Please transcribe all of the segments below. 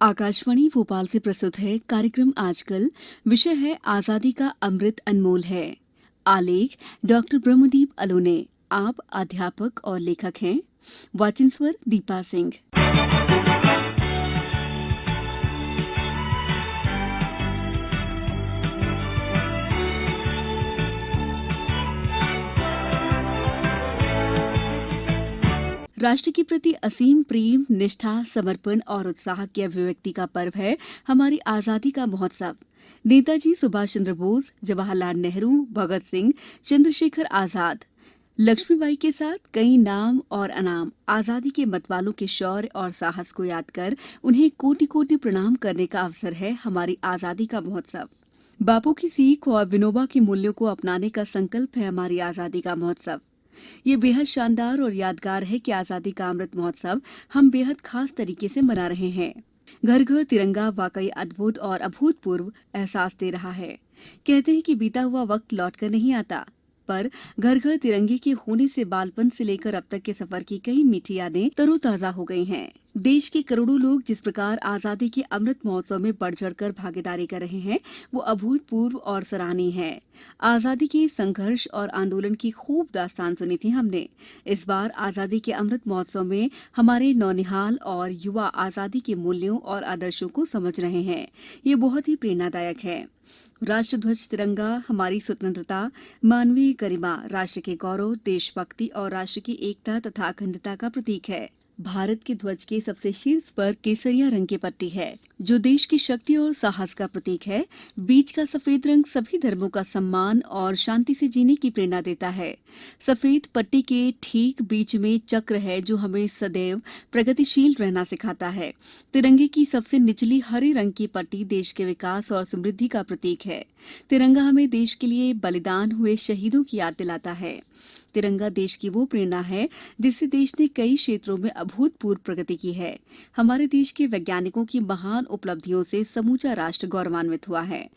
आकाशवाणी भोपाल से प्रस्तुत है कार्यक्रम आजकल। विषय है आजादी का अमृत अनमोल है। आलेख डॉक्टर ब्रह्मदीप अलोने। आप अध्यापक और लेखक हैं। वाचन स्वर दीपा सिंह। राष्ट्र के प्रति असीम प्रेम, निष्ठा, समर्पण और उत्साह की अभिव्यक्ति का पर्व है हमारी आजादी का महोत्सव। नेताजी सुभाष चंद्र बोस, जवाहरलाल नेहरू, भगत सिंह, चंद्रशेखर आजाद, लक्ष्मीबाई के साथ कई नाम और अनाम आजादी के मतवालों के शौर्य और साहस को याद कर उन्हें कोटि कोटि प्रणाम करने का अवसर है हमारी आजादी का महोत्सव। बापू की सीख और विनोबा के मूल्यों को अपनाने का संकल्प है हमारी आजादी का महोत्सव। ये बेहद शानदार और यादगार है कि आजादी का अमृत महोत्सव हम बेहद खास तरीके से मना रहे हैं। घर घर तिरंगा वाकई अद्भुत और अभूतपूर्व एहसास दे रहा है। कहते हैं कि बीता हुआ वक्त लौट कर नहीं आता, पर घर घर तिरंगे के होने से बालपन से लेकर अब तक के सफर की कई मीठी यादें तरोताजा हो गई हैं। देश के करोड़ों लोग जिस प्रकार आजादी के अमृत महोत्सव में बढ़ चढ़कर भागीदारी कर रहे हैं, वो अभूतपूर्व और सराहनीय है। आजादी के संघर्ष और आंदोलन की खूब दास्तान सुनी थी हमने। इस बार आजादी के अमृत महोत्सव में हमारे नौनिहाल और युवा आजादी के मूल्यों और आदर्शों को समझ रहे हैं। ये बहुत ही प्रेरणादायक है। राष्ट्र ध्वज तिरंगा हमारी स्वतंत्रता, मानवीय गरिमा, राष्ट्र के गौरव, देशभक्ति और राष्ट्र की एकता तथा अखंडता का प्रतीक है। भारत के ध्वज के सबसे शीर्ष पर केसरिया रंग की पट्टी है, जो देश की शक्ति और साहस का प्रतीक है। बीच का सफेद रंग सभी धर्मों का सम्मान और शांति से जीने की प्रेरणा देता है। सफेद पट्टी के ठीक बीच में चक्र है, जो हमें सदैव प्रगतिशील रहना सिखाता है। तिरंगे की सबसे निचली हरे रंग की पट्टी देश के विकास और समृद्धि का प्रतीक है। तिरंगा हमें देश के लिए बलिदान हुए शहीदों की याद दिलाता है। तिरंगा देश की वो प्रेरणा है जिससे देश ने कई क्षेत्रों में अभूतपूर्व प्रगति की है। हमारे देश के वैज्ञानिकों की महान उपलब्धियों से समूचा राष्ट्र गौरवान्वित हुआ है।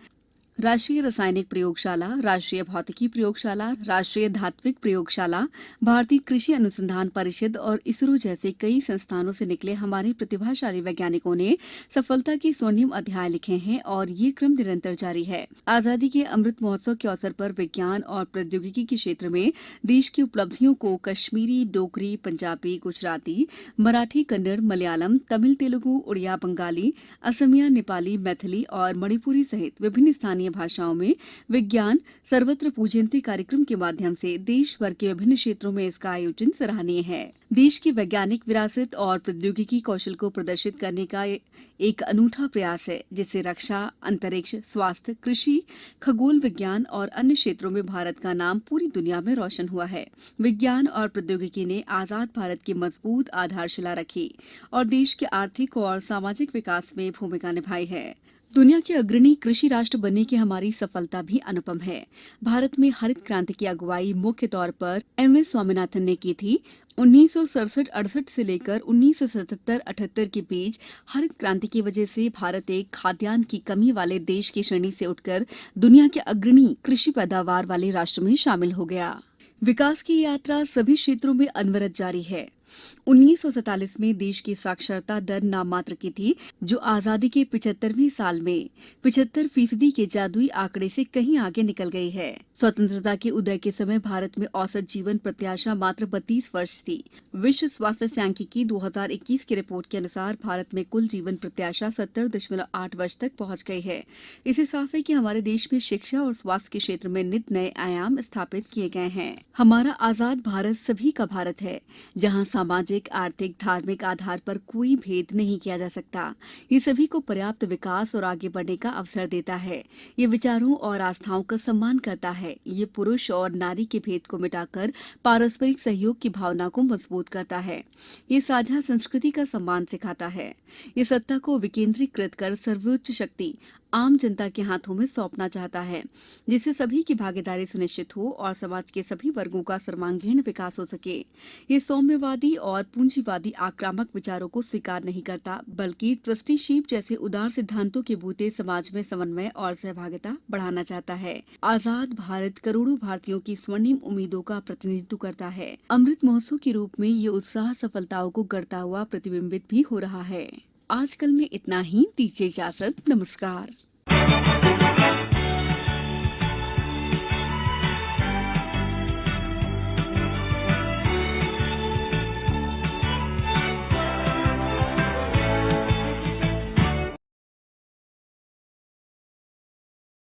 राष्ट्रीय रासायनिक प्रयोगशाला, राष्ट्रीय भौतिकी प्रयोगशाला, राष्ट्रीय धात्विक प्रयोगशाला, भारतीय कृषि अनुसंधान परिषद और इसरो जैसे कई संस्थानों से निकले हमारे प्रतिभाशाली वैज्ञानिकों ने सफलता के स्वर्णिम अध्याय लिखे हैं और ये क्रम निरंतर जारी है। आजादी के अमृत महोत्सव के अवसर पर विज्ञान और प्रौद्योगिकी के क्षेत्र में देश की उपलब्धियों को कश्मीरी, डोगरी, पंजाबी, गुजराती, मराठी, कन्नड़, मलयालम, तमिल, तेलुगु, उड़िया, बंगाली, असमिया, नेपाली, मैथिली और मणिपुरी सहित विभिन्न स्थानीय भाषाओं में विज्ञान सर्वत्र पूज्यन्ते कार्यक्रम के माध्यम से देश भर के विभिन्न क्षेत्रों में इसका आयोजन सराहनीय है। देश की वैज्ञानिक विरासत और प्रौद्योगिकी कौशल को प्रदर्शित करने का एक अनूठा प्रयास है, जिससे रक्षा, अंतरिक्ष, स्वास्थ्य, कृषि, खगोल विज्ञान और अन्य क्षेत्रों में भारत का नाम पूरी दुनिया में रोशन हुआ है। विज्ञान और प्रौद्योगिकी ने आजाद भारत की मजबूत आधारशिला रखी और देश के आर्थिक और सामाजिक विकास में भूमिका निभाई है। दुनिया के अग्रणी कृषि राष्ट्र बनने की हमारी सफलता भी अनुपम है। भारत में हरित क्रांति की अगुवाई मुख्य तौर पर एम.एस. स्वामीनाथन ने की थी। 1967-68 से लेकर 1977-78 के बीच हरित क्रांति की वजह से भारत एक खाद्यान्न की कमी वाले देश की श्रेणी से उठकर दुनिया के अग्रणी कृषि पैदावार वाले राष्ट्र में शामिल हो गया। विकास की यात्रा सभी क्षेत्रों में अनवरत जारी है। 1947 में देश की साक्षरता दर नाम मात्र की थी, जो आजादी के 75वें साल में 75% के जादुई आंकड़े से कहीं आगे निकल गई है। स्वतंत्रता के उदय के समय भारत में औसत जीवन प्रत्याशा मात्र 32 वर्ष थी। विश्व स्वास्थ्य सांख्यिकी 2021 की रिपोर्ट के अनुसार भारत में कुल जीवन प्रत्याशा 70.8 वर्ष तक पहुंच गई है। इससे साफ है कि हमारे देश में शिक्षा और स्वास्थ्य के क्षेत्र में नित नए आयाम स्थापित किए गए हैं। हमारा आजाद भारत सभी का भारत है, जहाँ सामाजिक, आर्थिक, धार्मिक आधार पर कोई भेद नहीं किया जा सकता। ये सभी को पर्याप्त विकास और आगे बढ़ने का अवसर देता है। ये विचारों और आस्थाओं का सम्मान करता है। ये पुरुष और नारी के भेद को मिटाकर पारस्परिक सहयोग की भावना को मजबूत करता है। ये साझा संस्कृति का सम्मान सिखाता है। ये सत्ता को विकेंद्रीकृत कर सर्वोच्च शक्ति आम जनता के हाथों में सौंपना चाहता है, जिससे सभी की भागीदारी सुनिश्चित हो और समाज के सभी वर्गों का सर्वांगीण विकास हो सके। ये सौम्यवादी और पूंजीवादी आक्रामक विचारों को स्वीकार नहीं करता, बल्कि ट्रस्टीशिप जैसे उदार सिद्धांतों के बूते समाज में समन्वय और सहभागिता बढ़ाना चाहता है। आजाद भारत करोड़ों भारतीयों की स्वर्णिम उम्मीदों का प्रतिनिधित्व करता है। अमृत महोत्सव के रूप में ये उत्साह सफलताओं को गढ़ता हुआ प्रतिबिंबित भी हो रहा है। आजकल में इतना ही। दीजिए इजाजत। नमस्कार।